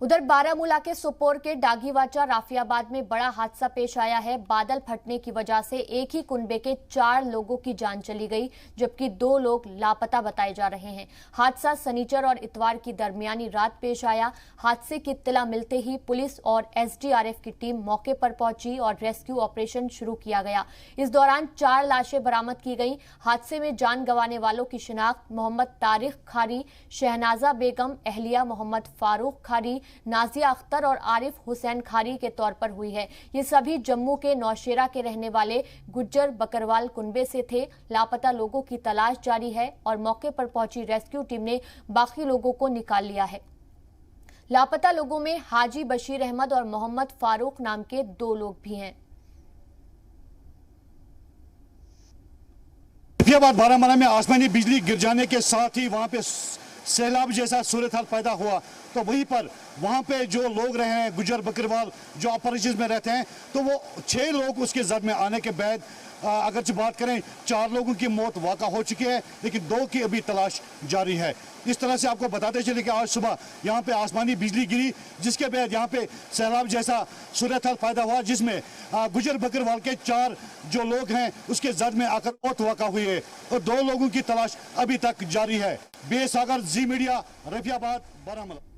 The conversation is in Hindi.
उधर बारामूला के सुपोर के डागीवाचा राफियाबाद में बड़ा हादसा पेश आया है। बादल फटने की वजह से एक ही कुनबे के 4 लोगों की जान चली गई, जबकि 2 लोग लापता बताए जा रहे हैं। हादसा शनिचर और इतवार की दरमियानी रात पेश आया। हादसे की इत्तला मिलते ही पुलिस और एसडीआरएफ की टीम मौके पर पहुंची और रेस्क्यू ऑपरेशन शुरू किया गया। इस दौरान 4 लाशें बरामद की गई। हादसे में जान गंवाने वालों की शिनाख्त मोहम्मद तारिक खारी, शहनाजा बेगम, अहलिया मोहम्मद फारूक खारी, नाजिया अख्तर और आरिफ हुसैन खारी के तौर पर हुई है। ये सभी जम्मू के नौशेरा के रहने वाले गुज्जर बकरवाल कुनबे से थे। लापता लोगों की तलाश जारी है और मौके पर पहुंची रेस्क्यू टीम ने बाकी लोगों को निकाल लिया है। लापता लोगों में हाजी बशीर अहमद और मोहम्मद फारूक नाम के 2 लोग भी हैं। बारामूला में आसमानी बिजली गिर जाने के साथ ही वहां पे सैलाब जैसा सूरत हाल पैदा हुआ, तो वहीं पर वहां पे जो लोग रहे हैं गुज्जर बकरवाल जो अपरिचित में रहते हैं, तो वो 6 लोग उसके जद में आने के बाद अगरचे बात करें 4 लोगों की मौत वाक़ा हो चुकी है, लेकिन 2 की अभी तलाश जारी है। इस तरह से आपको बताते चले कि आज सुबह यहाँ पे आसमानी बिजली गिरी, जिसके बाद यहाँ पे सैलाब जैसा सूरत हाल पैदा हुआ, जिसमें गुज्जर बकरवाल के 4 जो लोग हैं उसके जद में आकर मौत वाक़ा हुई है और 2 लोगों की तलाश अभी तक जारी है। बेसागर जी मीडिया, रफियाबाद, बारामूला।